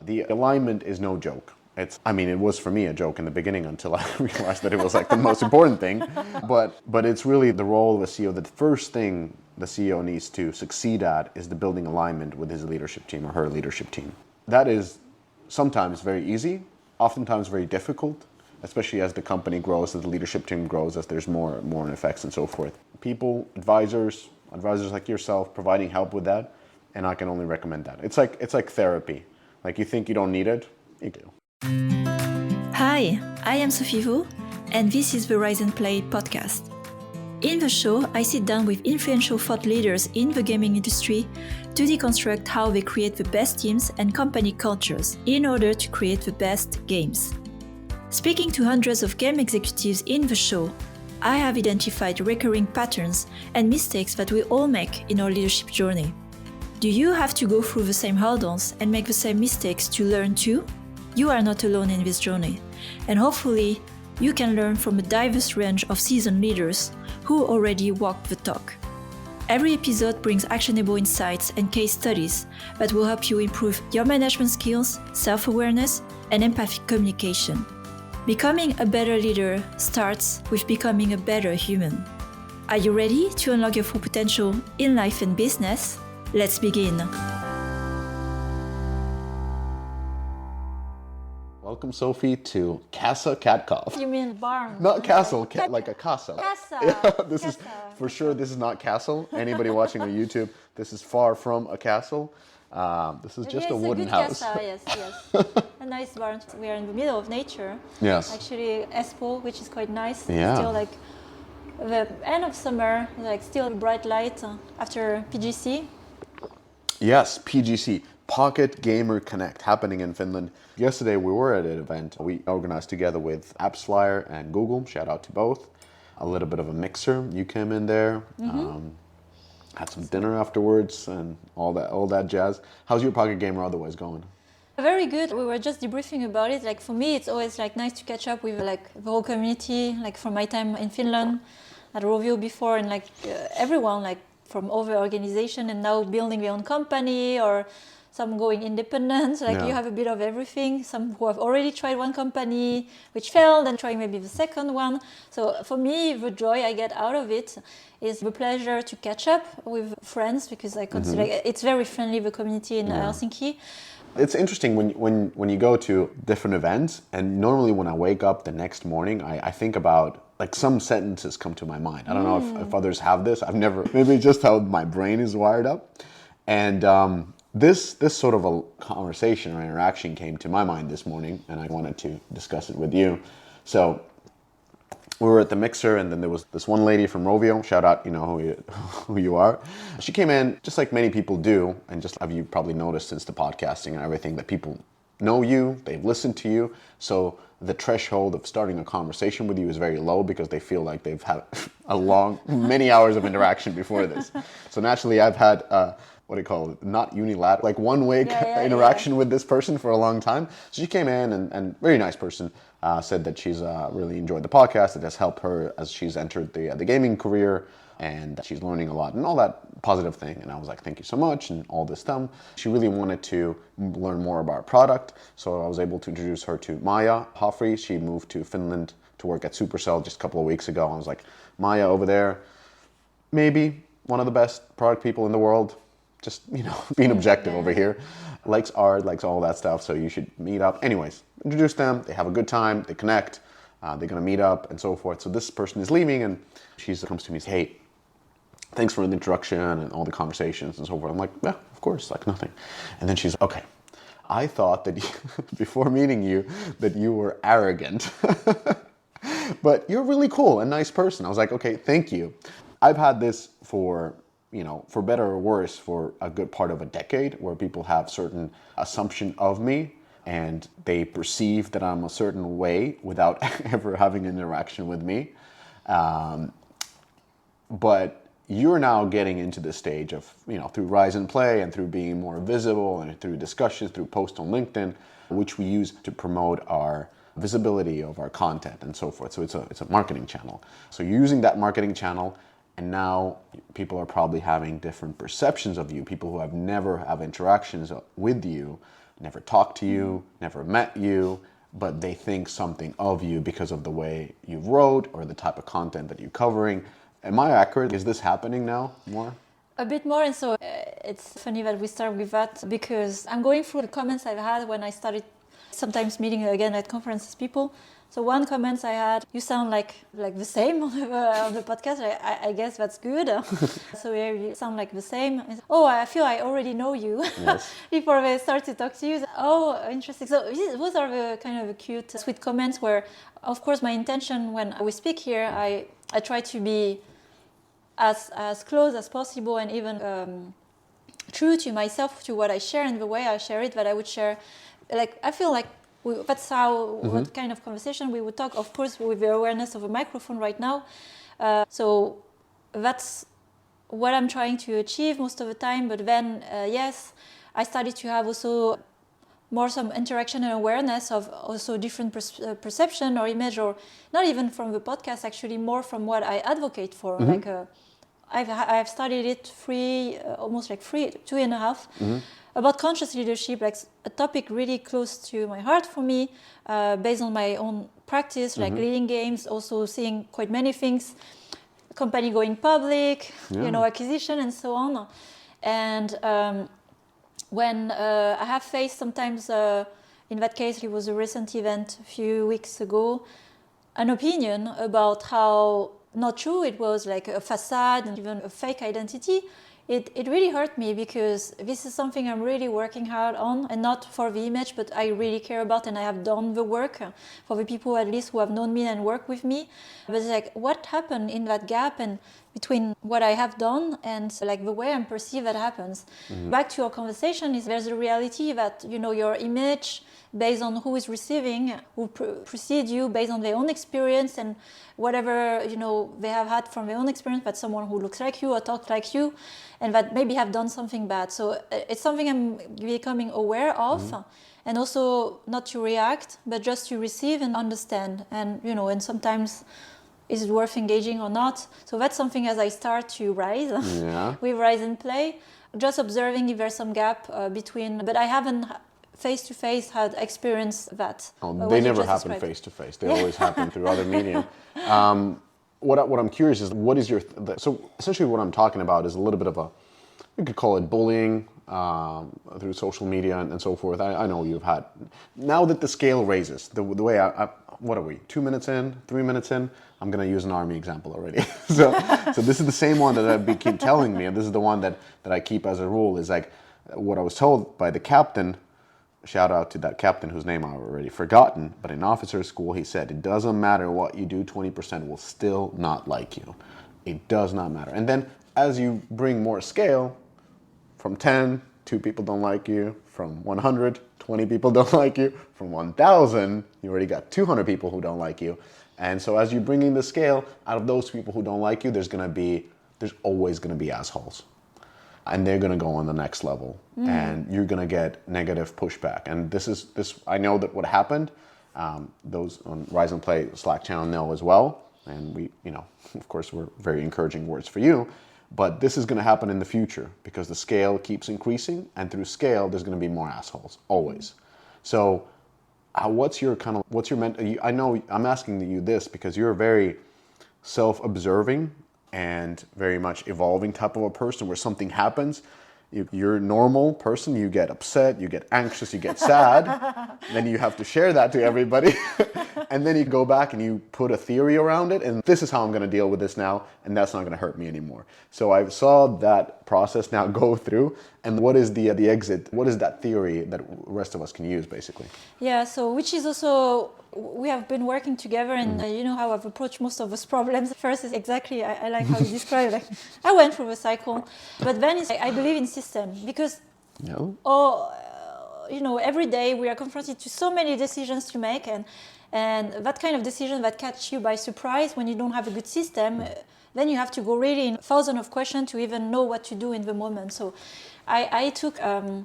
The alignment is no joke. It was for me a joke in the beginning until I realized that it was like the most important thing. But it's really the role of a CEO. The first thing the CEO needs to succeed at is the building alignment with his leadership team or her leadership team. That is sometimes very easy, oftentimes very difficult, especially as the company grows, as the leadership team grows, as there's more effects and so forth. People, advisors like yourself, providing help with that, and I can only recommend that. It's like therapy. Like you think you don't need it, you do. Hi, I am Sophie Vo, and this is the Rise and Play podcast. In the show, I sit down with influential thought leaders in the gaming industry to deconstruct how they create the best teams and company cultures in order to create the best games. Speaking to hundreds of game executives in the show, I have identified recurring patterns and mistakes that we all make in our leadership journey. Do you have to go through the same hurdles and make the same mistakes to learn too? You are not alone in this journey, and hopefully you can learn from a diverse range of seasoned leaders who already walked the talk. Every episode brings actionable insights and case studies that will help you improve your management skills, self-awareness, and empathic communication. Becoming a better leader starts with becoming a better human. Are you ready to unlock your full potential in life and business? Let's begin. Welcome, Sophie, to Miska Katkoff. You mean barn? Not castle, like a casa. Casa. Yeah, this Casa. is for sure. This is not castle. Anybody watching on YouTube, this is far from a castle. This is just a wooden house. Casa, yes. A nice barn. We are in the middle of nature. Yes. Actually, Espoo, which is quite nice. Yeah. Still like the end of summer, like still bright light after PGC. Yes, PGC, Pocket Gamer Connect, happening in Finland. Yesterday we were at an event we organized together with AppsFlyer and Google. Shout out to both. A little bit of a mixer. You came in there, had some dinner afterwards, and all that jazz. How's your Pocket Gamer otherwise going? Very good. We were just debriefing about it. Like for me, it's always like nice to catch up with like the whole community. Like from my time in Finland, at Rovio before, and like everyone like from other organization and now building their own company or some going independent. Like you have a bit of everything. Some who have already tried one company which failed and trying maybe the second one. So for me, the joy I get out of it is the pleasure to catch up with friends because I consider it's very friendly, the community in Helsinki. It's interesting when you go to different events, and normally when I wake up the next morning, I think about, like, some sentences come to my mind. I don't know if others have this. I've never, maybe just how my brain is wired up. And this sort of a conversation or interaction came to my mind this morning, and I wanted to discuss it with you. So we were at the mixer, and then there was this one lady from Rovio. Shout out, you know who you are. She came in, just like many people do, and just have you probably noticed since the podcasting and everything, that people know you, they've listened to you, so the threshold of starting a conversation with you is very low because they feel like they've had many hours of interaction before this. So naturally, I've had what do you call it? Not unilateral, like one-way interaction with this person for a long time. So she came in and very nice person, said that she's really enjoyed the podcast. It has helped her as she's entered the gaming career, and that she's learning a lot and all that positive thing. And I was like, thank you so much, and all this stuff. She really wanted to learn more about our product, so I was able to introduce her to Maya Hoffrey. She moved to Finland to work at Supercell just a couple of weeks ago. I was like, Maya over there, maybe one of the best product people in the world. Just, being objective over here. Likes art, likes all that stuff, so you should meet up. Anyways, introduce them, they have a good time, they connect, they're gonna meet up and so forth. So this person is leaving, and she comes to me and says, hey, thanks for the introduction and all the conversations and so forth. I'm like, yeah, of course, like nothing. And then she's, okay, I thought that before meeting you, that you were arrogant. But you're really cool and nice person. I was like, okay, thank you. I've had this for better or worse, for a good part of a decade, where people have certain assumption of me and they perceive that I'm a certain way without ever having an interaction with me. But you're now getting into the stage of, through Rise and Play and through being more visible and through discussions, through posts on LinkedIn, which we use to promote our visibility of our content and so forth. So it's a marketing channel. So you're using that marketing channel, and now people are probably having different perceptions of you. People who have never had interactions with you never talked to you, never met you, but they think something of you because of the way you wrote or the type of content that you're covering. Am I accurate? Is this happening now more? A bit more, and so it's funny that we start with that because I'm going through the comments I've had when I started sometimes meeting again at conferences people. So one comment I had, you sound like the same on the podcast. I guess that's good. So yeah, you sound like the same. Oh, I feel I already know you. Yes. Before they start to talk to you. Oh, interesting. So those are the kind of cute, sweet comments where, of course, my intention when we speak here, I try to be as close as possible and even true to myself, to what I share and the way I share it, that I would share. Like, I feel like that's how, what kind of conversation we would talk, of course, with the awareness of a microphone right now. So that's what I'm trying to achieve most of the time. But then, yes, I started to have also more some interaction and awareness of also different perception or image, or not even from the podcast, actually more from what I advocate for. Like I've studied it almost like 2.5 about conscious leadership, like a topic really close to my heart for me, based on my own practice, like leading games, also seeing quite many things, company going public, acquisition and so on. And when I have faced sometimes, in that case, it was a recent event a few weeks ago, an opinion about how not true it was, like a facade and even a fake identity. It really hurt me because this is something I'm really working hard on, and not for the image, but I really care about, and I have done the work for the people at least who have known me and worked with me. But it's like, what happened in that gap and between what I have done and like the way I'm perceived that happens. Back to your conversation, is there's a reality that, your image based on who is receiving will precede you based on their own experience and whatever they have had from their own experience, but someone who looks like you or talks like you and that maybe have done something bad. So it's something I'm becoming aware of, and also not to react, but just to receive and understand. And and sometimes is it worth engaging or not? So that's something as I start to rise with Rise and Play, just observing if there's some gap between, but I haven't face-to-face had experienced that. Oh, they never happen face-to-face. They always happen through other medium. What I'm curious is, what is so essentially what I'm talking about is a little bit of we could call it bullying through social media and so forth. I know you've had, now that the scale raises, the way what are we, 2 minutes in, 3 minutes in? I'm going to use an army example already. So this is the same one that I've keep telling me, and this is the one that I keep as a rule, is like what I was told by the captain. Shout out to that captain whose name I've already forgotten, but in officer school he said, it doesn't matter what you do, 20% will still not like you. It does not matter. And then as you bring more scale, from 10, 2 people don't like you, from 100, 20 people don't like you, from 1,000, you already got 200 people who don't like you. And so as you bring in the scale, out of those people who don't like you, there's always going to be assholes. And they're going to go on the next level, and you're going to get negative pushback. And this I know that what happened, those on Rise and Play Slack channel know as well. And we, of course, we're very encouraging words for you, but this is going to happen in the future because the scale keeps increasing, and through scale, there's going to be more assholes always. So what's your I know I'm asking you this because you're very self-observing and very much evolving type of a person, where something happens, you're a normal person, you get upset, you get anxious, you get sad, then you have to share that to everybody, and then you go back and you put a theory around it, and this is how I'm going to deal with this now, and that's not going to hurt me anymore. So I saw that process now go through, and what is the exit? What is that theory that the rest of us can use, basically? Yeah, so which is also, we have been working together, and you know how I've approached most of those problems. First is exactly, I like how you describe it. I went through the cycle, but then it's, I believe in system, because every day we are confronted to so many decisions to make, and that kind of decision that catch you by surprise when you don't have a good system, then you have to go really in thousands of questions to even know what to do in the moment. So I took a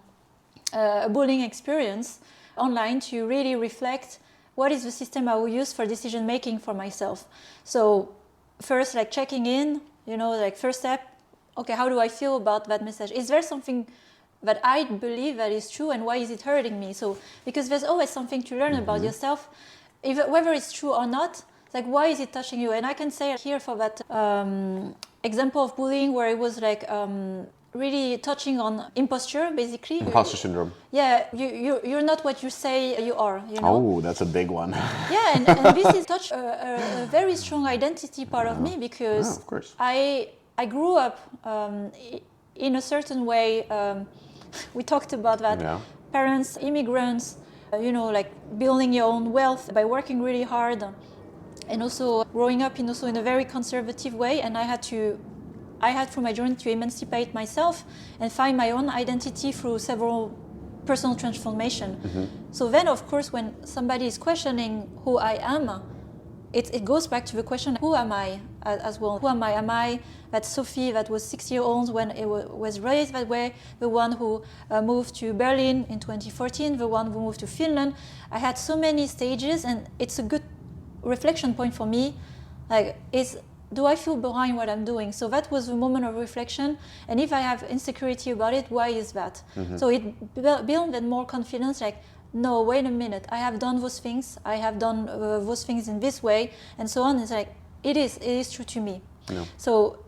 bullying experience online to really reflect what is the system I will use for decision making for myself. So first, like checking in, like first step, okay, how do I feel about that message? Is there something that I believe that is true, and why is it hurting me? So because there's always something to learn about yourself, whether it's true or not. Like, why is it touching you? And I can say here for that example of bullying where it was like really touching on imposture, basically. Imposter syndrome. Yeah, you're not what you say you are, you know? Oh, that's a big one. Yeah, and this is such a very strong identity part of me, because of course. I grew up in a certain way. We talked about that. Yeah. Parents, immigrants, you know, like building your own wealth by working really hard. And also growing up in a very conservative way, and I had through my journey to emancipate myself and find my own identity through several personal transformation. So then, of course, when somebody is questioning who I am, it goes back to the question, who am I as well? Who am I? Am I that Sophie that was 6 years old when it was raised that way, the one who moved to Berlin in 2014, the one who moved to Finland? I had so many stages, and it's a good reflection point for me, like, do I feel behind what I'm doing? So that was the moment of reflection, and if I have insecurity about it, why is that? So it built that more confidence, like, no, wait a minute, I have done those things, I have done those things in this way, and so on. It's like, it is true to me. Yeah. So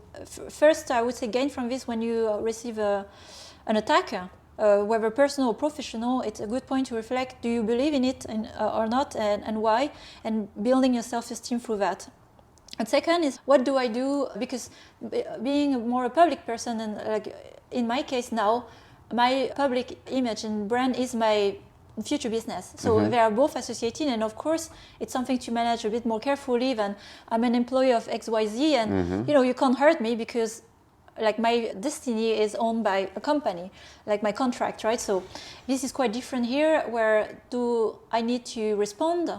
first, I would say, gain from this when you receive an attack, whether personal or professional, it's a good point to reflect, do you believe in it or not, and why, and building your self-esteem through that. And second is, what do I do? Because being more a public person, and like in my case now, my public image and brand is my future business. So they are both associated, and of course it's something to manage a bit more carefully than I'm an employee of XYZ, and you know, you can't hurt me because like my destiny is owned by a company, like my contract, right? So this is quite different here, where do I need to respond?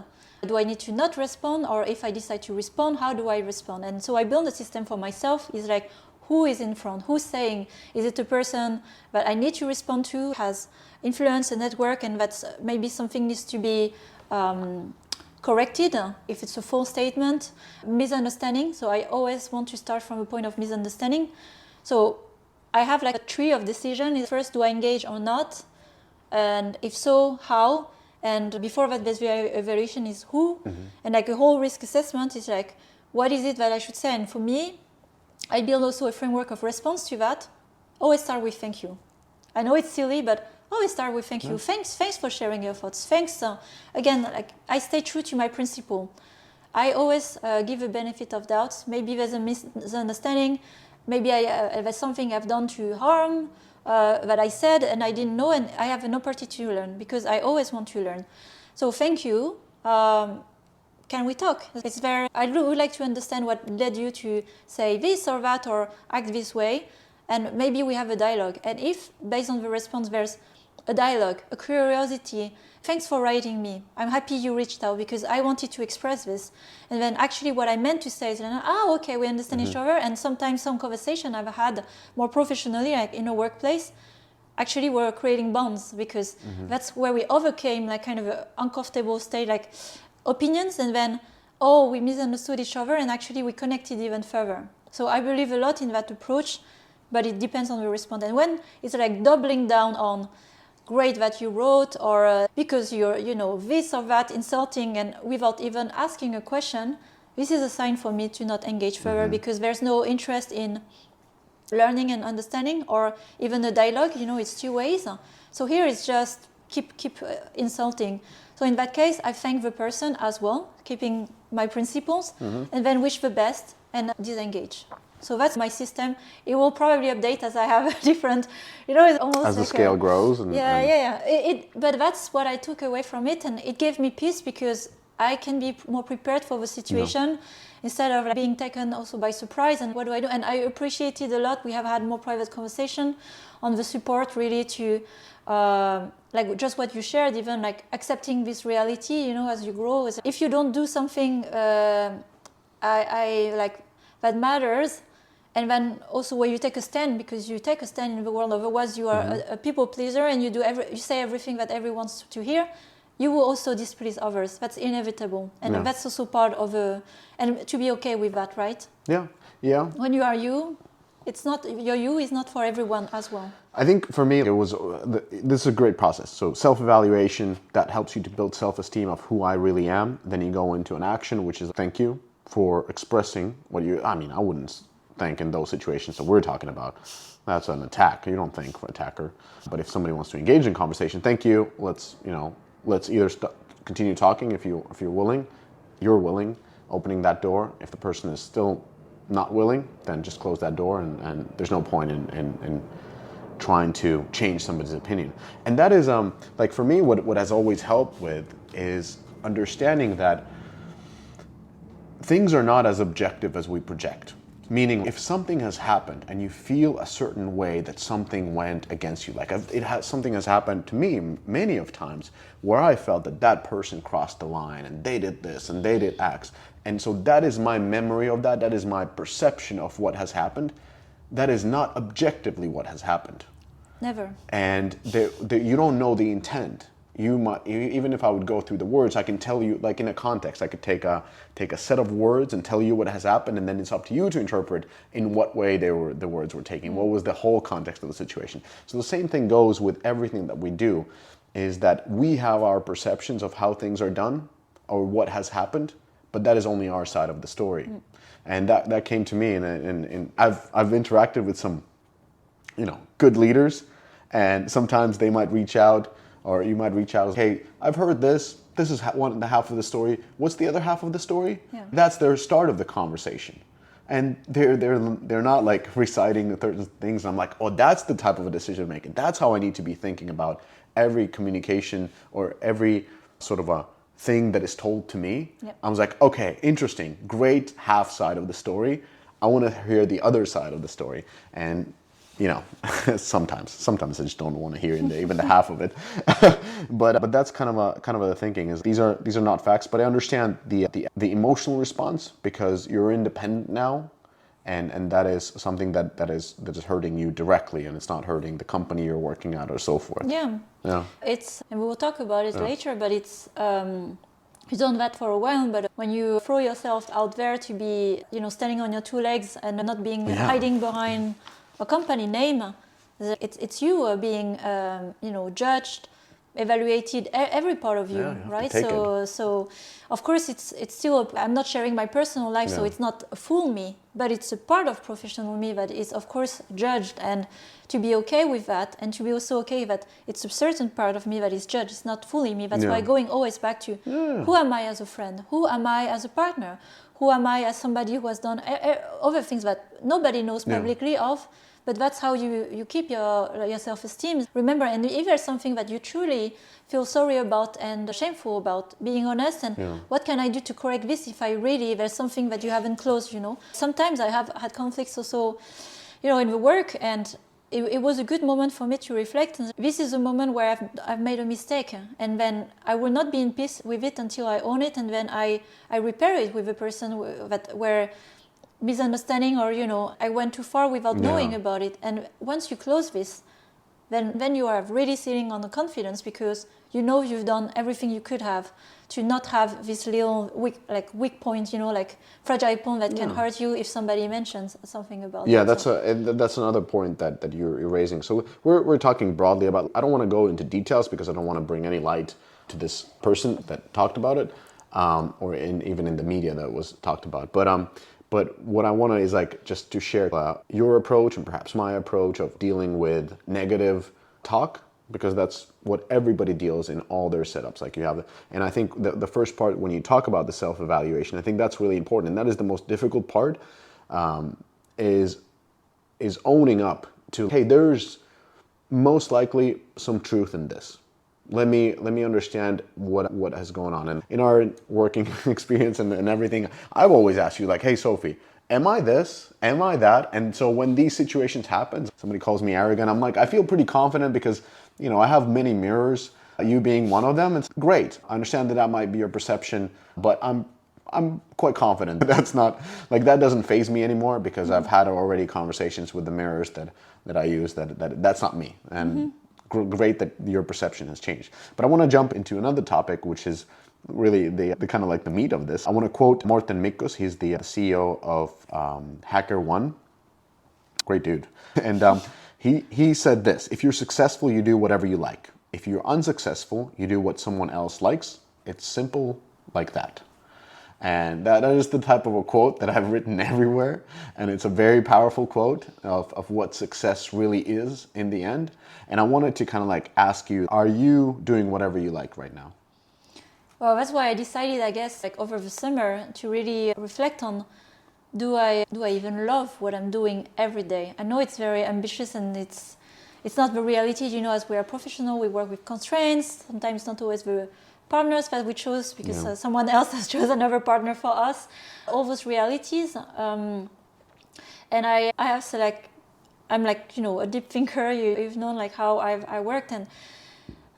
Do I need to not respond? Or if I decide to respond, how do I respond? And so I build a system for myself. Is like, who is in front? Who's saying? Is it a person that I need to respond to, has influence, a network, and that's maybe something needs to be corrected if it's a false statement, misunderstanding. So I always want to start from a point of misunderstanding. So I have like a tree of decision. First, do I engage or not? And if so, how? And before that, there's the evaluation is who? And like a whole risk assessment is like, what is it that I should say? And for me, I build also a framework of response to that. Always start with thank you. I know it's silly, but always start with thank you. Thanks for sharing your thoughts. Thanks. Again, like I stay true to my principle. I always give a benefit of doubt. Maybe there's a misunderstanding. Maybe there's something I've done to harm that I said and I didn't know, and I have an opportunity to learn because I always want to learn. So thank you. Can we talk? I would like to understand what led you to say this or that or act this way, and maybe we have a dialogue. And if, based on the response, there's a dialogue, a curiosity, thanks for writing me. I'm happy you reached out because I wanted to express this. And then actually what I meant to say is, okay, we understand each other. And sometimes some conversation I've had more professionally, like in a workplace, actually we're creating bonds because that's where we overcame like kind of an uncomfortable state, like opinions, and then, we misunderstood each other and actually we connected even further. So I believe a lot in that approach, but it depends on the response. And when it's like doubling down on great that you wrote, or because you're, this or that, insulting, and without even asking a question, this is a sign for me to not engage further because there's no interest in learning and understanding, or even a dialogue. It's two ways. So here it's just keep insulting. So in that case, I thank the person as well, keeping my principles, and then wish the best and disengage. So that's my system. It will probably update as I have different, it's almost as the scale grows. But that's what I took away from it, and it gave me peace because I can be more prepared for the situation instead of being taken also by surprise. And what do I do? And I appreciated a lot. We have had more private conversation on the support, really, to like just what you shared, even like accepting this reality, as you grow. If you don't do something, I like that matters. And then also where you take a stand, because you take a stand in the world, otherwise you are a people pleaser and you say everything that everyone wants to hear, you will also displease others. That's inevitable. And that's also part of and to be okay with that, right? Yeah. When you are you, it's not, your you is not for everyone as well. I think for me, it was, this is a great process. So self-evaluation, that helps you to build self-esteem of who I really am. Then you go into an action, which is thank you for expressing what you, I mean, I wouldn't thank in those situations that we're talking about. That's an attack. You don't thank for attacker. But if somebody wants to engage in conversation, thank you. Let's either continue talking if you're willing. You're willing, opening that door. If the person is still not willing, then just close that door, and there's no point in trying to change somebody's opinion. And that is, like for me, what has always helped with is understanding that things are not as objective as we project. Meaning, if something has happened and you feel a certain way that something went against you, like something has happened to me many of times where I felt that person crossed the line and they did this and they did X. And so that is my memory of that. That is my perception of what has happened. That is not objectively what has happened. Never. And you don't know the intent. You might, even if I would go through the words, I can tell you, like in a context, I could take a set of words and tell you what has happened, and then it's up to you to interpret in what way the words were taken. What was the whole context of the situation? So the same thing goes with everything that we do, is that we have our perceptions of how things are done or what has happened, but that is only our side of the story. And that came to me, and I've interacted with some, good leaders, and sometimes they might reach out. Or you might reach out, hey, I've heard this. This is one and a half of the story. What's the other half of the story? Yeah. That's their start of the conversation. And they're not like reciting the certain things. And I'm like, oh, that's the type of a decision making. That's how I need to be thinking about every communication or every sort of a thing that is told to me. Yep. I was like, okay, interesting, great half side of the story. I want to hear the other side of the story. And sometimes I just don't want to hear even the half of it. but that's kind of a thinking is these are not facts, but I understand the emotional response because you're independent now, and that is something that is hurting you directly, and it's not hurting the company you're working at or so forth. Yeah. It's, and we will talk about it later, but it's you've done that for a while, but when you throw yourself out there to be standing on your two legs and not being hiding behind a company name, it's you being judged, evaluated, every part of you, right? So of course it's still I'm not sharing my personal life, so it's not a full me, but it's a part of professional me that is of course judged, and to be okay with that, and to be also okay that it's a certain part of me that is judged. It's not fully me. That's why going always back to who am I as a friend, who am I as a partner, who am I as somebody who has done other things that nobody knows publicly of. But that's how you keep your self-esteem. Remember, and if there's something that you truly feel sorry about and shameful about, being honest, and what can I do to correct this if there's something that you haven't closed, Sometimes I have had conflicts also, in the work, and it was a good moment for me to reflect. And this is a moment where I've made a mistake, and then I will not be in peace with it until I own it, and then I repair it with the person where misunderstanding or I went too far without knowing about it. And once you close this, then you are really sitting on the confidence, because you've done everything you could have to not have this little weak point, like fragile point that can hurt you if somebody mentions something about it. That's another point that you're raising. So we're talking broadly about, I don't want to go into details because I don't want to bring any light to this person that talked about it, or even in the media that was talked about. But what I want to is just to share your approach and perhaps my approach of dealing with negative talk, because that's what everybody deals in all their setups. And I think the first part, when you talk about the self-evaluation, I think that's really important, and that is the most difficult part, is owning up to, hey, there's most likely some truth in this. Let me understand what has gone on. And in our working experience and everything, I've always asked you, hey, Sophie, am I this? Am I that? And so when these situations happen, somebody calls me arrogant, I'm like, I feel pretty confident because, I have many mirrors, you being one of them. It's great. I understand that might be your perception, but I'm quite confident that's not, that doesn't faze me anymore, because I've had already conversations with the mirrors that I use that's not me. And great that your perception has changed. But I want to jump into another topic, which is really the kind of the meat of this. I want to quote Morten Mikkus. He's the CEO of HackerOne. Great dude. And He said this: if you're successful, you do whatever you like. If you're unsuccessful, you do what someone else likes. It's simple like that. And that is the type of a quote that I've written everywhere. And it's a very powerful quote of what success really is in the end. And I wanted to kind of like ask you, are you doing whatever you like right now? Well, that's why I decided, I guess, like over the summer to really reflect on, do I even love what I'm doing every day? I know it's very ambitious and it's not the reality, you know, as we are professional, we work with constraints, sometimes not always the partners that we chose because someone else has chosen another partner for us, all those realities. And I have to like, I'm like, you know, a deep thinker, you've known like how I worked, and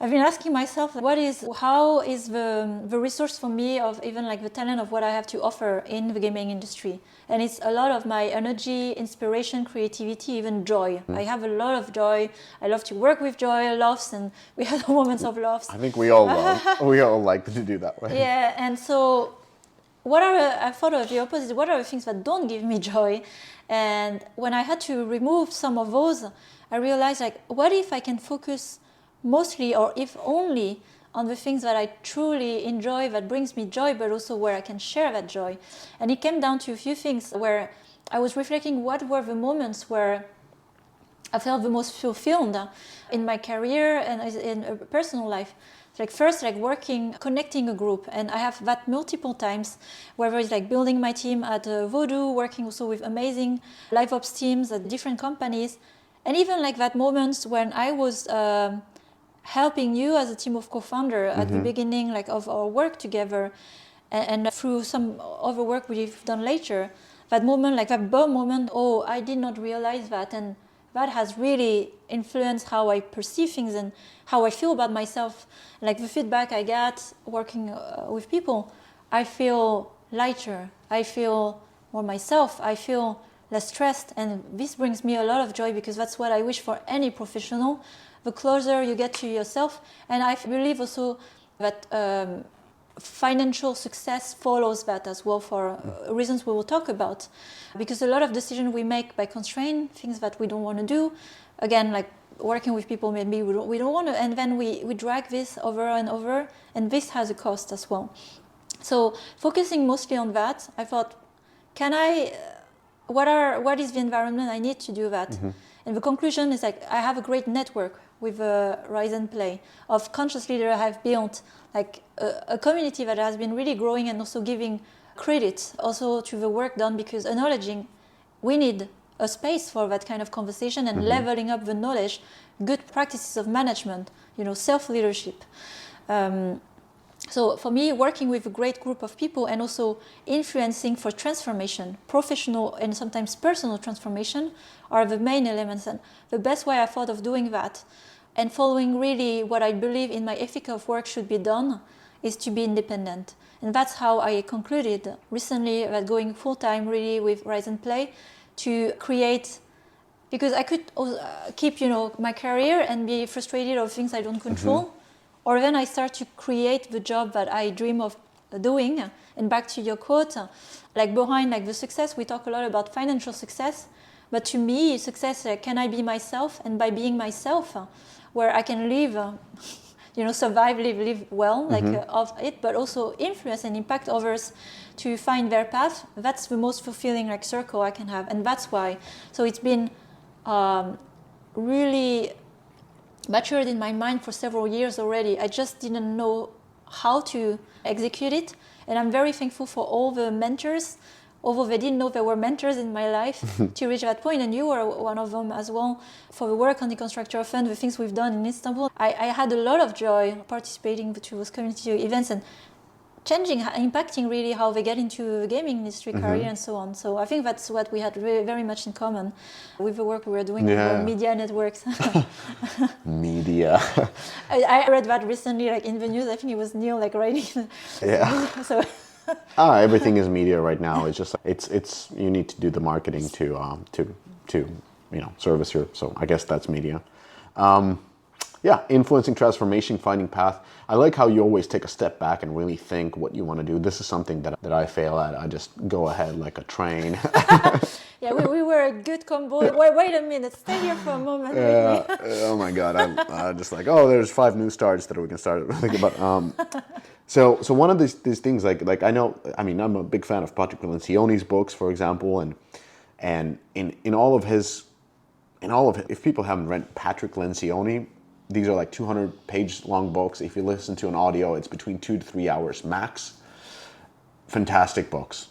I've been asking myself, how is the resource for me of even like the talent of what I have to offer in the gaming industry? And it's a lot of my energy, inspiration, creativity, even joy. I have a lot of joy. I love to work with joy, laughs, and we have moments of laughs. I think we all like to do that way. Yeah, and so I thought of the opposite. What are the things that don't give me joy? And when I had to remove some of those, I realized like, what if I can focus mostly, or if only, on the things that I truly enjoy, that brings me joy, but also where I can share that joy. And it came down to a few things where I was reflecting what were the moments where I felt the most fulfilled in my career and in a personal life. Like first, like working, connecting a group, and I have that multiple times, whether it's like building my team at Voodoo, working also with amazing live ops teams at different companies, and even like that moments when I was helping you as a team of co-founder at the beginning, like of our work together, and through some other work we've done later. That moment, like that burn moment, oh, I did not realize that, and that has really influenced how I perceive things and how I feel about myself. Like the feedback I got working with people, I feel lighter, I feel more myself, I feel less stressed, and this brings me a lot of joy because that's what I wish for any professional. The closer you get to yourself, and I believe also that financial success follows that as well for reasons we will talk about, because a lot of decisions we make by constraint, things that we don't want to do, again, like working with people maybe we don't want to, and then we drag this over and over, and this has a cost as well. So focusing mostly on that, I thought, what is the environment I need to do that? And the conclusion is like, I have a great network with Rise and Play of conscious leaders I have built, like a community that has been really growing, and also giving credit also to the work done, because acknowledging we need a space for that kind of conversation and leveling up the knowledge, good practices of management, you know, self-leadership. So for me, working with a great group of people and also influencing for transformation, professional and sometimes personal transformation, are the main elements. And the best way I thought of doing that, and following really what I believe in my ethic of work should be done, is to be independent. And that's how I concluded recently that going full-time really with Rise and Play to create, because I could keep, you know, my career and be frustrated of things I don't control, or then I start to create the job that I dream of doing. And back to your quote, like behind like the success, we talk a lot about financial success, but to me, success, can I be myself? And by being myself, where I can live, you know, survive, live well, like of it, but also influence and impact others to find their path. That's the most fulfilling like circle I can have, and that's why. So it's been really matured in my mind for several years already. I just didn't know how to execute it, and I'm very thankful for all the mentors, although they didn't know there were mentors in my life to reach that point, and you were one of them as well. For the work on Deconstructor Of Fun, the things we've done in Istanbul, I had a lot of joy participating to those community events and impacting really how they get into the gaming industry career and so on. So I think that's what we had very much in common with the work we were doing with media networks. Media. I read that recently, like in the news. I think it was Neil like writing. So. Everything is media right now. It's just it's you need to do the marketing to you know, service your. So I guess that's media. Yeah, influencing transformation, finding path. I like how you always take a step back and really think what you want to do. This is something that I fail at. I just go ahead like a train. Yeah, we were a good combo. Wait a minute, stay here for a moment with me. Oh my God, I'm just like, oh, there's 5 new starts that we can start thinking about. So one of these things, like I'm a big fan of Patrick Lencioni's books, for example, and in all of his, if people haven't read Patrick Lencioni, these are like 200-page long books. If you listen to an audio, it's between 2 to 3 hours max. Fantastic books.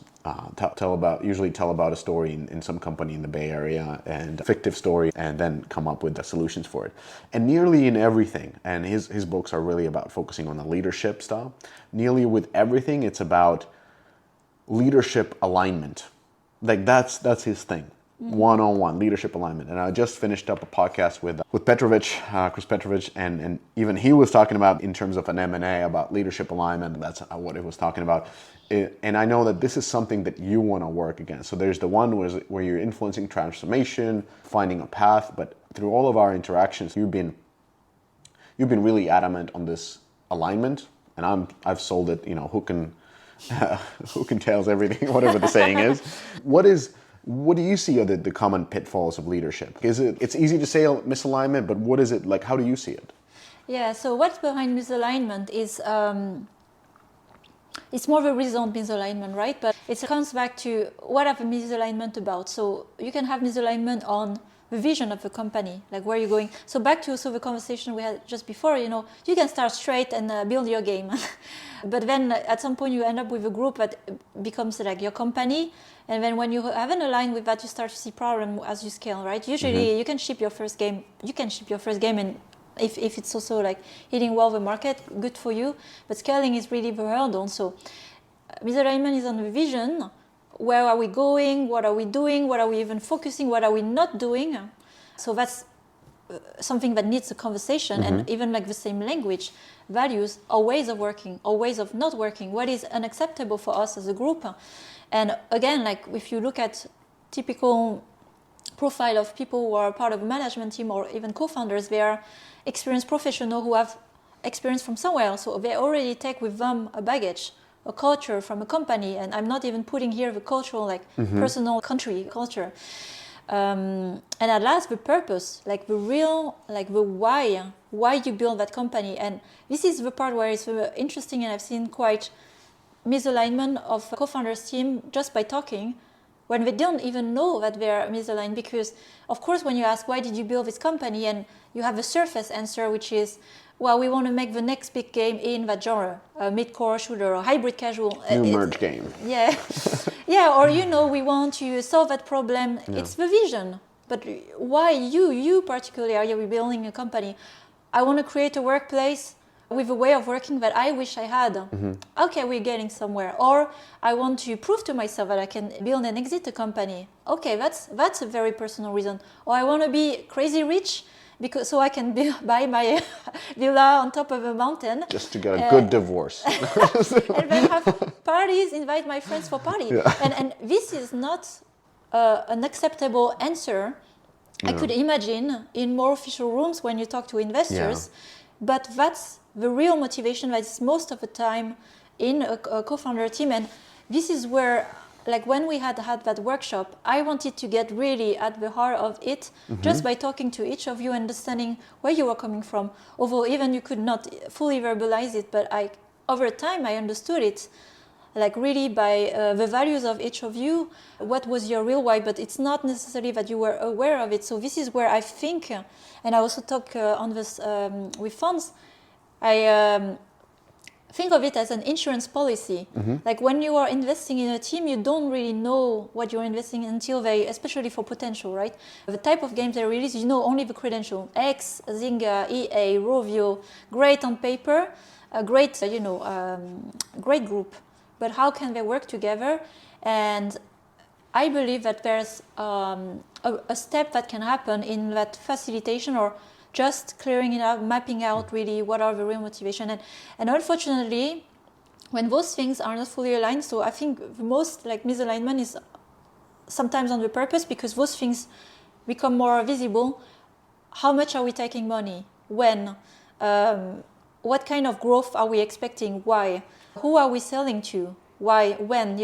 Usually tell about a story in some company in the Bay Area, and a fictive story, and then come up with the solutions for it. And nearly in everything, and his books are really about focusing on the leadership stuff. Nearly with everything, it's about leadership alignment. Like that's his thing. One-on-one leadership alignment. And I just finished up a podcast with Chris Petrovich, and even he was talking about, in terms of an M&A, about leadership alignment. And that's what he was talking about. And I know that this is something that you want to work against. So there's the one where you're influencing transformation, finding a path, but through all of our interactions, you've been really adamant on this alignment, and I've sold it, who can tells everything, whatever the saying is. What do you see are the common pitfalls of leadership? It's easy to say misalignment, but what is it like? How do you see it? Yeah, so what's behind misalignment is it's more of a result misalignment, right? But it comes back to what have a misalignment about. So you can have misalignment on the vision of the company, like where you're going. So back to the conversation we had just before, you can start straight and build your game. But then at some point you end up with a group that becomes like your company. And then when you haven't aligned with that, you start to see problems as you scale, right? Usually you can ship your first game. And if it's also like hitting well the market, good for you. But scaling is really the hurdle. So misalignment is on the vision. Where are we going? What are we doing? What are we even focusing? What are we not doing? So that's something that needs a conversation, and even like the same language, values, or ways of working, or ways of not working. What is unacceptable for us as a group? And again, like if you look at typical profile of people who are part of a management team or even co-founders, they are experienced professionals who have experience from somewhere else. So they already take with them a baggage, a culture from a company, and I'm not even putting here the cultural, like personal country culture. And at last, the purpose, like the real, like the why you build that company. And this is the part where it's interesting, and I've seen quite misalignment of co-founders team just by talking, when they don't even know that they're misaligned. Because of course, when you ask, why did you build this company? And you have a surface answer, which is, well, we want to make the next big game in that genre, a mid-core shooter or hybrid casual. New merge game. Yeah. Yeah, or, we want to solve that problem. Yeah. It's the vision. But why you particularly are you building a company? I want to create a workplace with a way of working that I wish I had. Okay, we're getting somewhere. Or I want to prove to myself that I can build and exit a company. Okay, that's a very personal reason. Or I want to be crazy rich, so I can buy my villa on top of a mountain. Just to get a good divorce. And then have parties, invite my friends for party. Yeah. And this is not an acceptable answer. I could imagine in more official rooms when you talk to investors, but that's the real motivation that is most of the time in a co-founder team. And this is where, like when we had that workshop, I wanted to get really at the heart of it, just by talking to each of you, understanding where you were coming from. Although even you could not fully verbalize it, but over time I understood it, like really by the values of each of you, what was your real why, but it's not necessarily that you were aware of it. So this is where I think, and I also talk on this with funds, I think of it as an insurance policy. Like when you are investing in a team, you don't really know what you're investing in until especially for potential, right? The type of games they release, you know only the credential. X, Zynga, EA, Rovio, great on paper, a great, great group. But how can they work together? And I believe that there's a step that can happen in that facilitation, or just clearing it out, mapping out really what are the real motivation. And unfortunately, when those things are not fully aligned, so I think the most like misalignment is sometimes on the purpose, because those things become more visible. How much are we taking money? when, what kind of growth are we expecting, why, who are we selling to, why, when,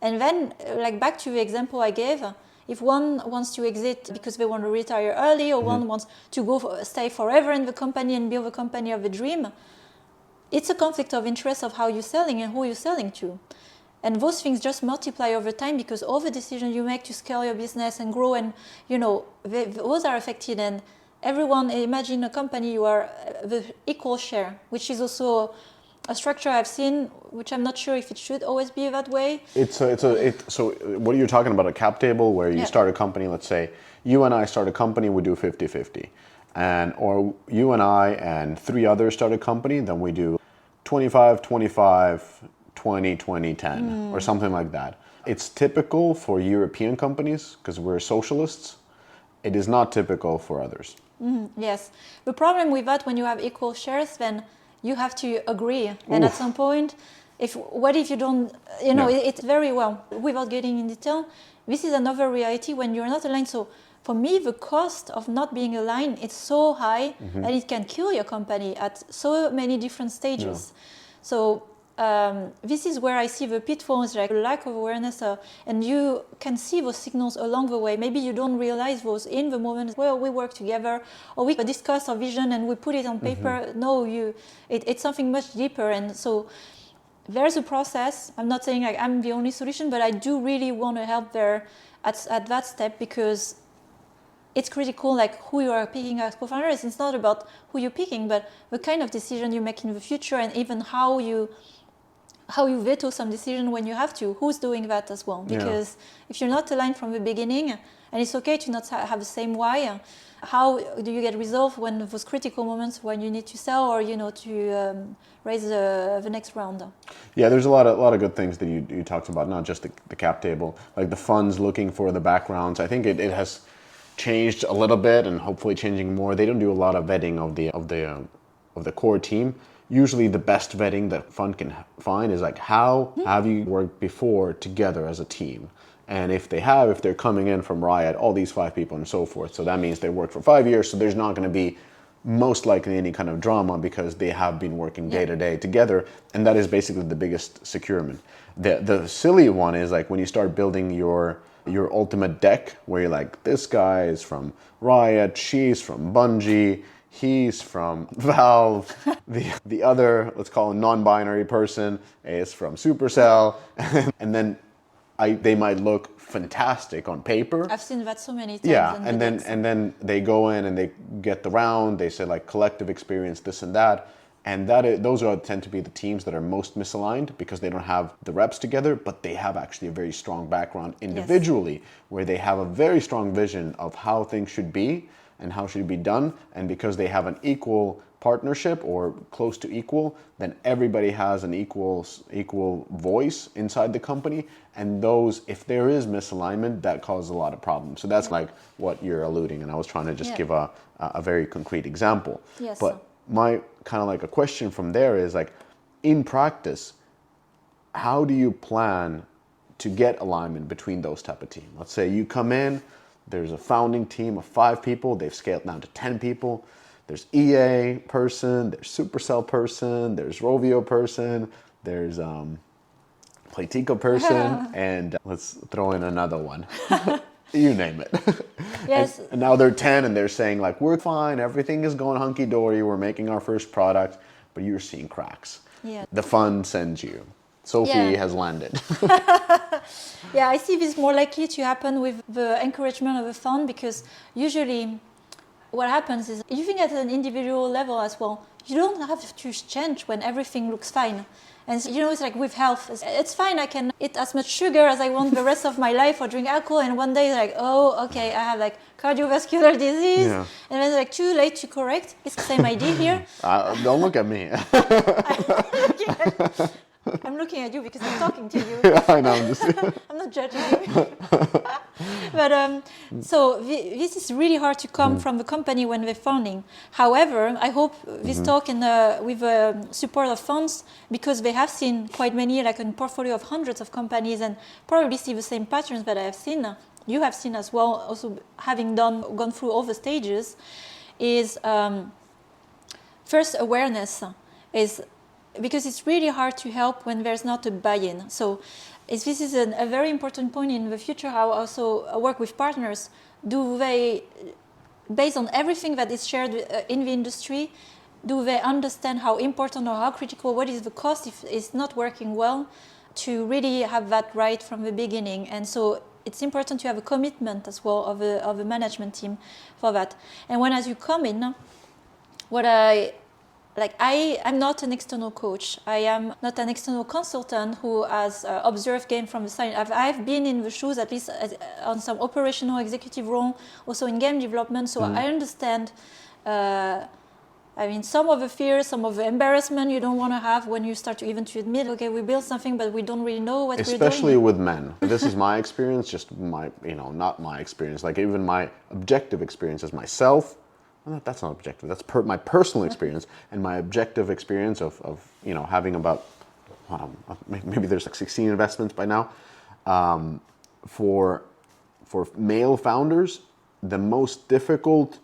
and then like back to the example I gave, if one wants to exit because they want to retire early, or one wants to stay forever in the company and build the company of a dream, it's a conflict of interest of how you're selling and who you're selling to. And those things just multiply over time because all the decisions you make to scale your business and grow, and those are affected. And everyone, imagine a company, you are the equal share, which is also a structure I've seen, which I'm not sure if it should always be that way. So what are you talking about? A cap table where you start a company, let's say you and I start a company, we do 50-50. Or you and I and 3 others start a company, then we do 25-25, 20-20-10, or something like that. It's typical for European companies because we're socialists. It is not typical for others. Yes. The problem with that, when you have equal shares, then you have to agree. And at some point, what if you don't, it's very well, without getting in detail, this is another reality when you're not aligned. So for me, the cost of not being aligned, it's so high and it can kill your company at so many different stages. So this is where I see the pitfalls, like lack of awareness, and you can see those signals along the way. Maybe you don't realize those in the moment where we work together, or we discuss our vision and we put it on paper. No, it's something much deeper. And so there's a process. I'm not saying like I'm the only solution, but I do really want to help there at that step, because it's critical, like who you are picking as co-founders. It's not about who you're picking, but the kind of decision you make in the future, and even how you veto some decision when you have to. Who's doing that as well? Because if you're not aligned from the beginning, and it's okay to not have the same why, how do you get resolved when those critical moments when you need to sell, or to raise the next round? Yeah, there's a lot of good things that you talked about, not just the cap table, like the funds looking for the backgrounds. I think it has changed a little bit, and hopefully changing more. They don't do a lot of vetting of the core team. Usually the best vetting that fund can find is like, how have you worked before together as a team? And if they're coming in from Riot, all these 5 people and so forth, so that means they worked for 5 years, so there's not going to be most likely any kind of drama because they have been working day to day together, and that is basically the biggest securement. The silly one is like when you start building your ultimate deck, where you're like, this guy is from Riot, she's from Bungie, he's from Valve, the other, let's call him non-binary person, is from Supercell, and then they might look fantastic on paper. I've seen that so many times. Yeah, and then they go in and they get the round. They say like collective experience, this and that, and those tend to be the teams that are most misaligned because they don't have the reps together, but they have actually a very strong background individually, where they have a very strong vision of how things should be and how should it be done, and because they have an equal partnership or close to equal, then everybody has an equal voice inside the company, and if there is misalignment, that causes a lot of problems. So that's like what you're alluding, and I was trying to just give a very concrete example. Yes. But my kind of like a question from there is like, in practice, how do you plan to get alignment between those type of teams? Let's say you come in, there's a founding team of 5 people, they've scaled down to 10 people. There's EA person, there's Supercell person, there's Rovio person, there's Playtico person, and let's throw in another one. You name it. Yes. And now they're 10 and they're saying like, we're fine, everything is going hunky-dory, we're making our first product, but you're seeing cracks. Yeah. The fund sends you. Sophie has landed. Yeah, I see this more likely to happen with the encouragement of the fund, because usually what happens is, you think at an individual level as well, you don't have to change when everything looks fine. And it's like with health, it's fine, I can eat as much sugar as I want the rest of my life, or drink alcohol, and one day like, oh, okay, I have like cardiovascular disease, and then it's like too late to correct. It's the same idea here. Don't look at me. I'm looking at you because I'm talking to you. Yeah, I know. I'm not judging you. But so this is really hard to come from the company when they're founding. However, I hope this talk and with support of funds, because they have seen quite many, like a portfolio of hundreds of companies, and probably see the same patterns that I have seen. You have seen as well, also having gone through all the stages, is first awareness is because it's really hard to help when there's not a buy-in. So this is a very important point in the future, how I also work with partners. Do they, based on everything that is shared in the industry, do they understand how important or how critical, what is the cost if it's not working well, to really have that right from the beginning? And so it's important to have a commitment as well of a management team for that. And when as you come in, I'm not an external coach. I am not an external consultant who has observed game from the side. I've been in the shoes, at least on some operational executive role, also in game development. So I understand, some of the fears, some of the embarrassment you don't want to have when you start to even to admit, okay, we built something, but we don't really know what we're doing. Especially with men. This is my experience, just my, not my experience. Like even my objective experience as myself. Well, that's not objective. That's my personal experience and my objective experience of having about maybe there's like 16 investments by now. For male founders, the most difficult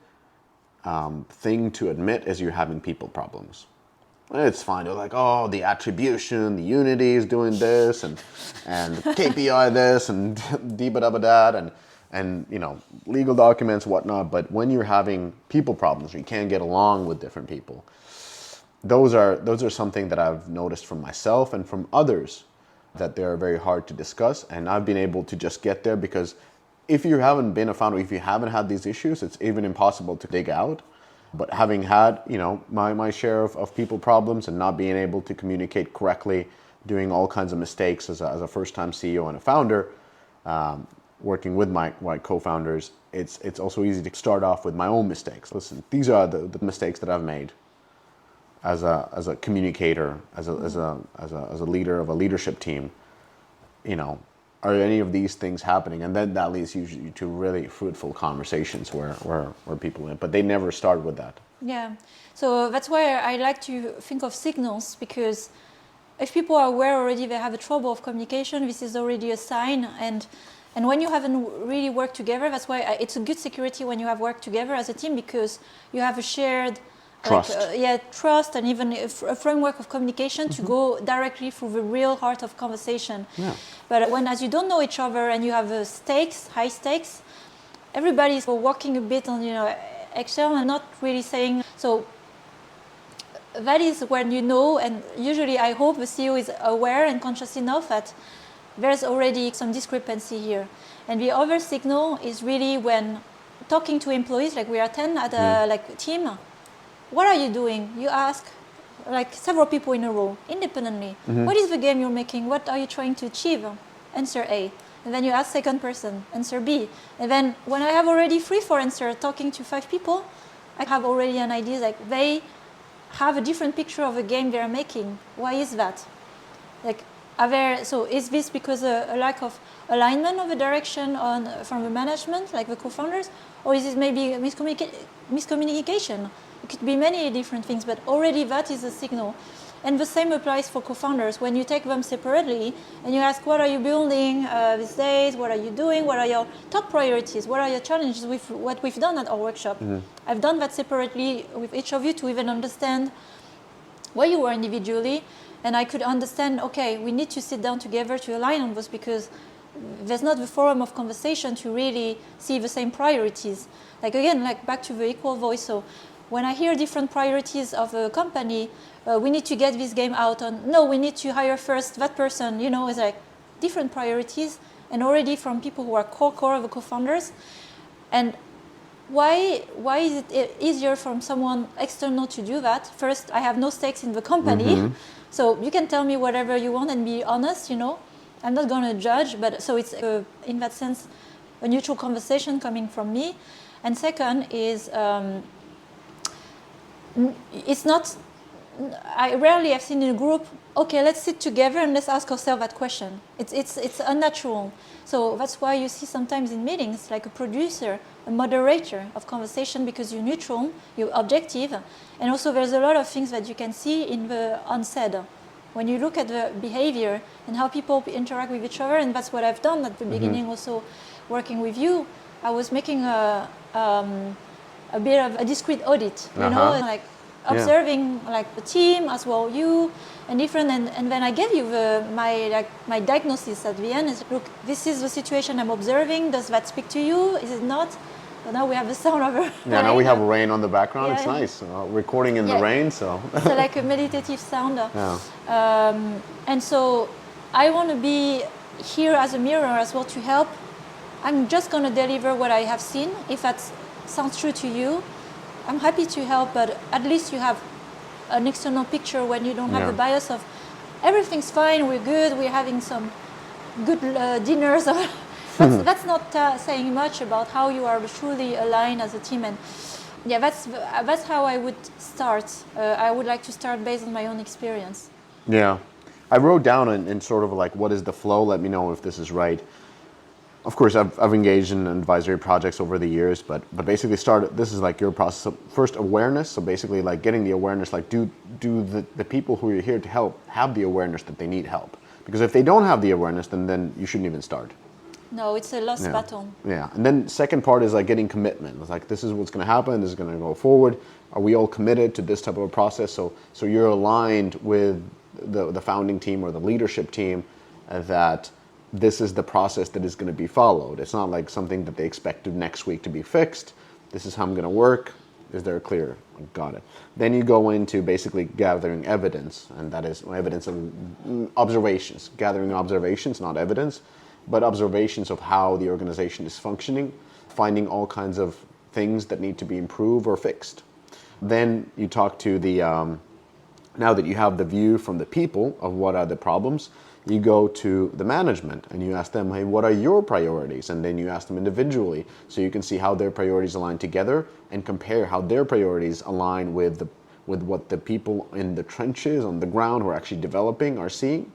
thing to admit is you're having people problems. It's fine. They're like, oh, the attribution, the unity is doing this, and KPI this, and dee-ba-da-ba-da, and legal documents, whatnot. But when you're having people problems, you can't get along with different people. Those are something that I've noticed from myself and from others, that they're very hard to discuss. And I've been able to just get there because if you haven't been a founder, if you haven't had these issues, it's even impossible to dig out. But having had my share of people problems and not being able to communicate correctly, doing all kinds of mistakes as a first-time CEO and a founder. Working with my co-founders, it's also easy to start off with my own mistakes. Listen, these are the mistakes that I've made as a communicator, as a leader of a leadership team. Are any of these things happening? And then that leads usually to really fruitful conversations where people win. But they never start with that. Yeah, so that's why I like to think of signals, because if people are aware already they have a trouble of communication, this is already a sign. And when you haven't really worked together, that's why it's a good security when you have worked together as a team, because you have a shared trust. Trust, and even a framework of communication to go directly through the real heart of conversation. Yeah. But when as you don't know each other and you have high stakes, everybody's walking a bit on eggshell and not really saying. So that is when and usually I hope the CEO is aware and conscious enough that there's already some discrepancy here. And the other signal is really when talking to employees, like we are 10 at a team, what are you doing? You ask several people in a row, independently. What is the game you're making? What are you trying to achieve? Answer A. And then you ask second person, answer B. And then when I have already 3-4 answers talking to 5 people, I have already an idea, they have a different picture of a game they're making. Why is that? So is this because a lack of alignment of the direction from the management, like the co-founders, or is it maybe miscommunication? It could be many different things, but already that is a signal. And the same applies for co-founders. When you take them separately and you ask, what are you building these days? What are you doing? What are your top priorities? What are your challenges with what we've done at our workshop? I've done that separately with each of you to even understand where you were individually. And I could understand, okay, we need to sit down together to align on this, because there's not the forum of conversation to really see the same priorities. Back to the equal voice. So when I hear different priorities of a company, we need to get this game out we need to hire first that person, it's different priorities, and already from people who are core of the co-founders. And why is it easier from someone external to do that? First, I have no stakes in the company. So you can tell me whatever you want and be honest, I'm not going to judge, but so it's in that sense a neutral conversation coming from me. And second is it's not. I rarely have seen in a group. Okay, let's sit together and let's ask ourselves that question. It's unnatural. So that's why you see sometimes in meetings like a producer, a moderator of conversation, because you're neutral, you're objective, and also there's a lot of things that you can see in the unsaid. When you look at the behavior and how people interact with each other, and that's what I've done at the beginning also working with you, I was making a bit of a discrete audit, and observing like the team as well, you and different, and then I gave you my diagnosis at the end. Is look, this is the situation I'm observing. Does that speak to you? Is it not? So now we have the sound of it. Yeah, now we have rain on the background. Yeah, It's yeah. nice. Recording in the rain, so. So like a meditative sound. Yeah. And so I want to be here as a mirror as well to help. I'm just going to deliver what I have seen. If that sounds true to you, I'm happy to help, but at least you have an external picture when you don't have the bias of everything's fine, we're good, we're having some good dinners. That's not saying much about how you are truly aligned as a team. And yeah, that's how I would start. I would like to start based on my own experience. Yeah. I wrote down in sort of like, what is the flow? Let me know if this is right. Of course, I've engaged in advisory projects over the years, but basically this is like your process of first awareness. So basically like getting the awareness, like do the people who you're here to help have the awareness that they need help? Because if they don't have the awareness, then you shouldn't even start. No, it's a lost battle. Yeah, and then second part is like getting commitment. It's like, this is what's going to happen, this is going to go forward. Are we all committed to this type of a process? So you're aligned with the founding team or the leadership team that this is the process that is going to be followed. It's not like something that they expected next week to be fixed. This is how I'm going to work. Is there clear? Got it. Then you go into basically gathering evidence, and that is evidence of observations. Gathering observations, not evidence, but observations of how the organization is functioning, finding all kinds of things that need to be improved or fixed. Then you talk to the, now that you have the view from the people of what are the problems, you go to the management and you ask them, hey, what are your priorities? And then you ask them individually so you can see how their priorities align together and compare how their priorities align with what the people in the trenches on the ground who are actually developing are seeing.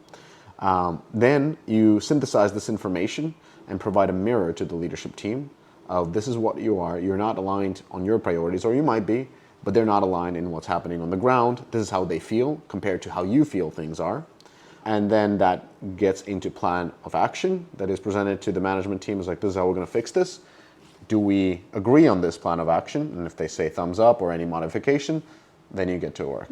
Then you synthesize this information and provide a mirror to the leadership team of this is what you are. You're not aligned on your priorities, or you might be, but they're not aligned in what's happening on the ground. This is how they feel compared to how you feel things are. And then that gets into plan of action that is presented to the management team. It's like, this is how we're going to fix this. Do we agree on this plan of action? And if they say thumbs up or any modification, then you get to work.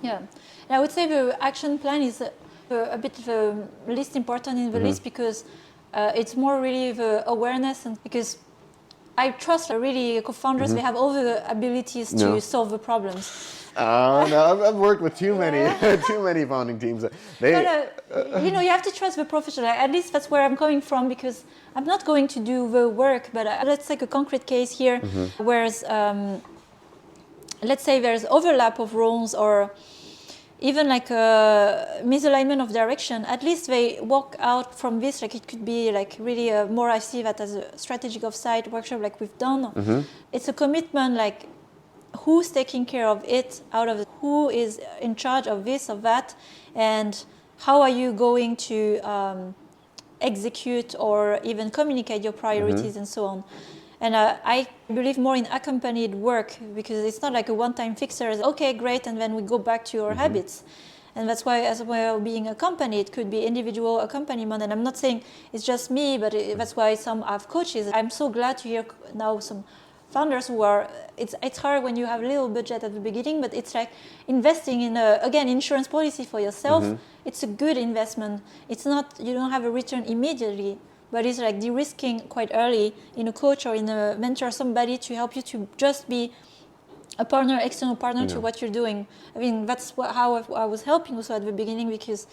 Yeah. And I would say the action plan is a bit the least important in the list because it's more really the awareness, and because I trust really co-founders, they have all the abilities to solve the problems. No, I've worked with too many founding teams. You have to trust the professional. At least that's where I'm coming from, because I'm not going to do the work. But let's take a concrete case here, whereas let's say there's overlap of roles or even like a misalignment of direction. At least they walk out from this. Like it could be like really more. I see that as a strategic offsite workshop, like we've done. It's a commitment, like, who's taking care of it, out of it, who is in charge of this, of that, and how are you going to execute or even communicate your priorities and so on. And I believe more in accompanied work, because it's not like a one-time fixer. It's, okay, great, and then we go back to your habits. And that's why, as well, being accompanied could be individual accompaniment. And I'm not saying it's just me, but that's why some have coaches. I'm so glad to hear now some founders who are, it's hard when you have little budget at the beginning, but it's like investing in again, insurance policy for yourself. It's a good investment. It's not, you don't have a return immediately, but it's like de-risking quite early in a coach or in a mentor, somebody to help you to just be a partner, external partner to what you're doing. I mean, that's how I was helping also at the beginning, because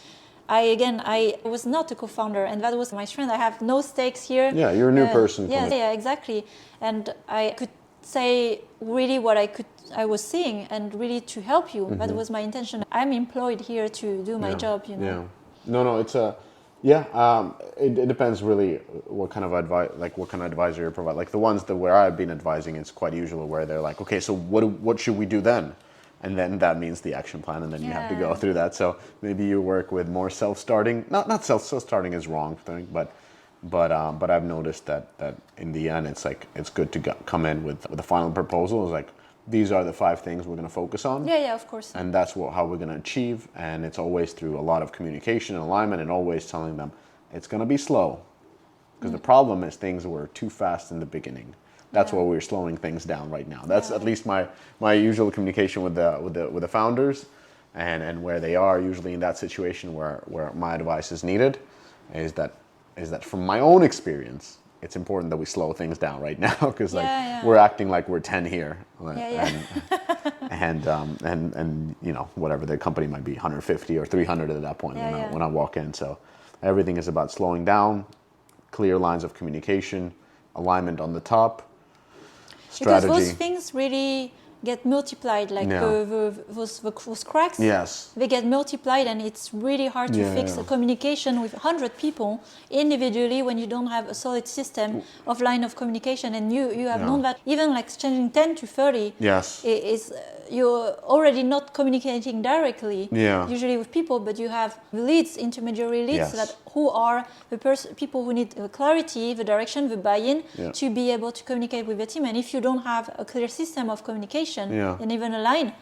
I was not a co-founder, and that was my strength. I have no stakes here. Yeah, you're a new person. Yeah, exactly. And I could say really what I was seeing, and really to help you. That was my intention. I'm employed here to do my job, Yeah. No, it's a, it depends really what kind of advice, like what kind of advisor you provide. Like the ones where I've been advising, it's quite usual where they're like, okay, so what should we do then? And then that means the action plan, and then you have to go through that. So maybe you work with more self-starting. Not self-starting is wrong thing, but I've noticed that in the end, it's like it's good to come in with a final proposal. It's like, these are the 5 things we're going to focus on. Yeah, of course. And that's how we're going to achieve. And it's always through a lot of communication and alignment, and always telling them it's going to be slow, because the problem is things were too fast in the beginning. That's where we're slowing things down right now. That's at least my usual communication with the founders, and where they are usually in that situation where my advice is needed, is that from my own experience, it's important that we slow things down right now, because we're acting like we're 10 here, and you know, whatever the company might be, 150 or 300 at that point when I walk in. So everything is about slowing down, clear lines of communication, alignment on the top, strategy. Because those things really get multiplied, like those cracks. Yes. They get multiplied, and it's really hard to fix a communication with 100 people individually when you don't have a solid system of line of communication. And you have known that even like changing 10 to 30 is you're already not communicating directly usually with people, but you have leads, intermediary leads that who are the people who need clarity, the direction, the buy-in to be able to communicate with the team. And if you don't have a clear system of communication and even a line,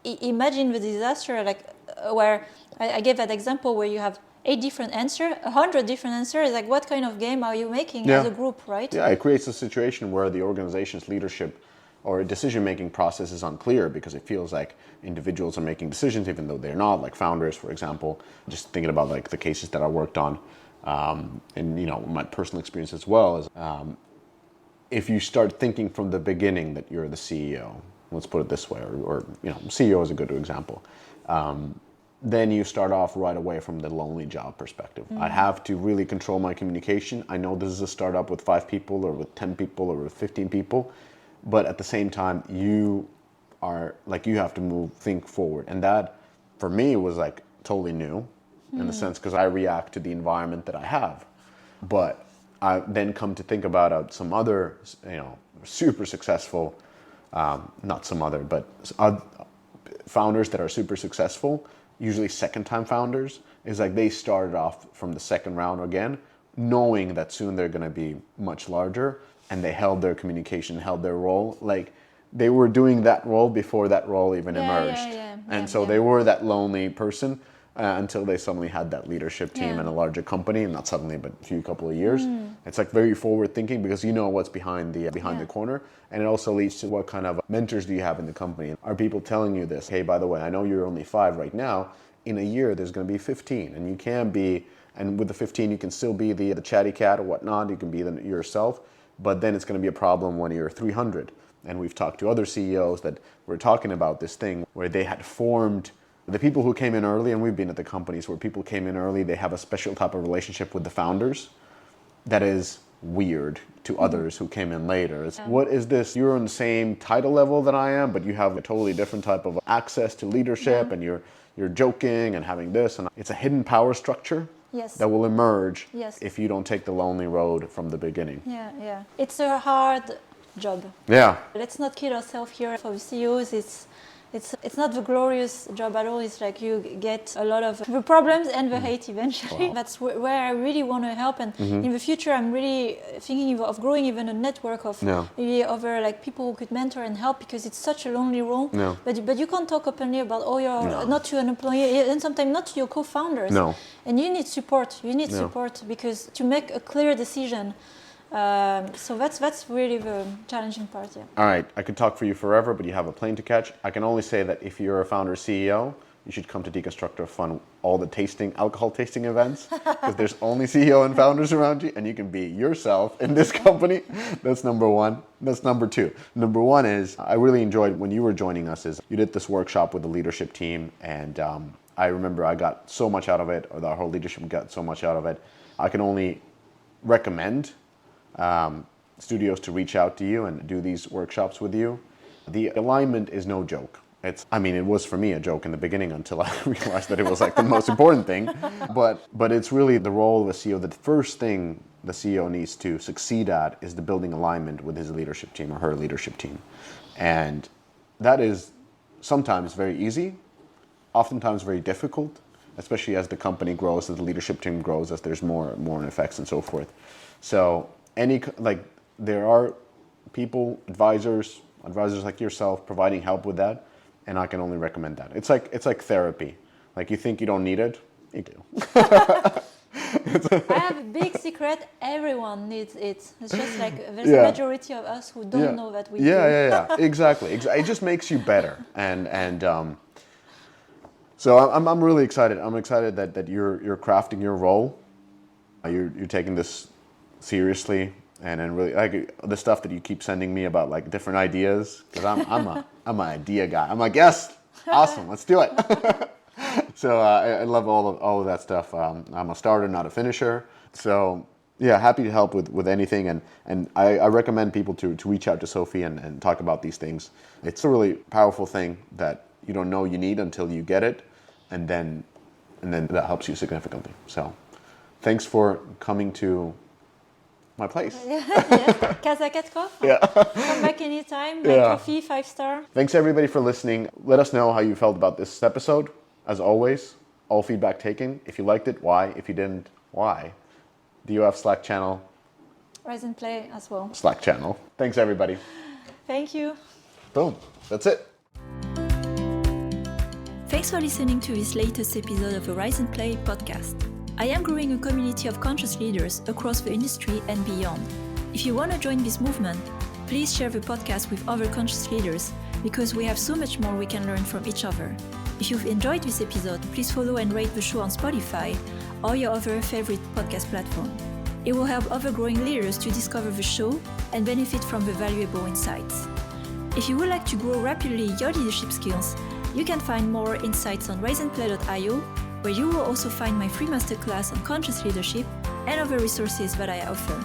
imagine the disaster, like where I gave that example where you have 8 different answers, 100 different answers. Like, what kind of game are you making as a group, right? Yeah, it creates a situation where the organization's leadership or decision-making process is unclear, because it feels like individuals are making decisions even though they're not, like founders, for example. Just thinking about like the cases that I worked on, and you know, my personal experience as well, is if you start thinking from the beginning that you're the CEO, let's put it this way, or you know, CEO is a good example, then you start off right away from the lonely job perspective. I have to really control my communication. I know this is a startup with 5 people or with 10 people or with 15 people, but at the same time, you have to think forward. And that, for me, was like totally new in the sense, because I react to the environment that I have. But I then come to think about some other, you know, super successful, not some other, but founders that are super successful, usually second-time founders, is like they started off from the second round again, knowing that soon they're going to be much larger, and they held their communication, held their role. Like, they were doing that role before that role even emerged. And so they were that lonely person until they suddenly had that leadership team and a larger company, and not suddenly, but a couple of years. It's like very forward thinking, because you know what's behind the corner. And it also leads to what kind of mentors do you have in the company? Are people telling you this? Hey, by the way, I know you're only 5 right now. In a year, there's going to be 15, and you can be, and with the 15, you can still be the chatty cat or whatnot. You can be yourself, but then it's going to be a problem when you're 300. And we've talked to other CEOs that were talking about this thing where they had formed, the people who came in early, and we've been at the companies where people came in early, they have a special type of relationship with the founders that is weird to others who came in later. It's, what is this? You're on the same title level that I am, but you have a totally different type of access to leadership, and you're joking and having this, and it's a hidden power structure that will emerge if you don't take the lonely road from the beginning. It's a hard job. Let's not kid ourselves here. For the CEOs, it's not the glorious job at all. It's like you get a lot of the problems and the hate eventually. That's where I really want to help. And in the future, I'm really thinking of growing even a network of maybe other like people who could mentor and help, because it's such a lonely role. But you can't talk openly about not to an employee, and sometimes not to your co-founders. And you need support. You need support, because to make a clear decision. So that's really the challenging part. All right, I could talk for you forever, but you have a plane to catch. I can only say that if you're a founder CEO, you should come to Deconstructor Of Fun, all the alcohol tasting events, because there's only CEO and founders around you, and you can be yourself in this company. That's number 1. That's number 2. Number 1 is, I really enjoyed when you were joining us, is you did this workshop with the leadership team, and I remember I got so much out of it, or the whole leadership got so much out of it. I can only recommend studios to reach out to you and do these workshops with you. The alignment is no joke. It was for me a joke in the beginning until I realized that it was like the most important thing. But it's really the role of a CEO. The first thing the CEO needs to succeed at is the building alignment with his leadership team or her leadership team. And that is sometimes very easy, oftentimes very difficult, especially as the company grows, as the leadership team grows, as there's more effects and so forth. So there are people, advisors like yourself, providing help with that, and I can only recommend that. It's like therapy. Like, you think you don't need it, you do. I have a big secret. Everyone needs it. It's just like there's a majority of us who don't know that we do. Yeah. Exactly. It just makes you better. And so I'm really excited. I'm excited that you're crafting your role. You're taking this seriously, and really like the stuff that you keep sending me about like different ideas. Because I'm an idea guy. I'm like, yes, awesome, let's do it. So I love all of that stuff. I'm a starter, not a finisher. So yeah, happy to help with anything. And I recommend people to reach out to Sophie and talk about these things. It's a really powerful thing that you don't know you need until you get it, and then that helps you significantly. So thanks for coming to my place. Yes. Miska Katkoff. Come back anytime. My coffee, 5-star. Thanks everybody for listening. Let us know how you felt about this episode. As always, all feedback taken. If you liked it, why? If you didn't, why? Do you have Slack channel? Rise and Play as well. Slack channel. Thanks everybody. Thank you. Boom. That's it. Thanks for listening to this latest episode of the Rise and Play podcast. I am growing a community of conscious leaders across the industry and beyond. If you want to join this movement, please share the podcast with other conscious leaders because we have so much more we can learn from each other. If you've enjoyed this episode, please follow and rate the show on Spotify or your other favorite podcast platform. It will help other growing leaders to discover the show and benefit from the valuable insights. If you would like to grow rapidly your leadership skills, you can find more insights on riseandplay.io, where you will also find my free masterclass on conscious leadership and other resources that I offer.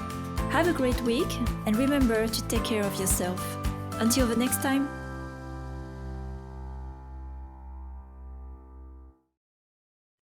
Have a great week and remember to take care of yourself. Until the next time,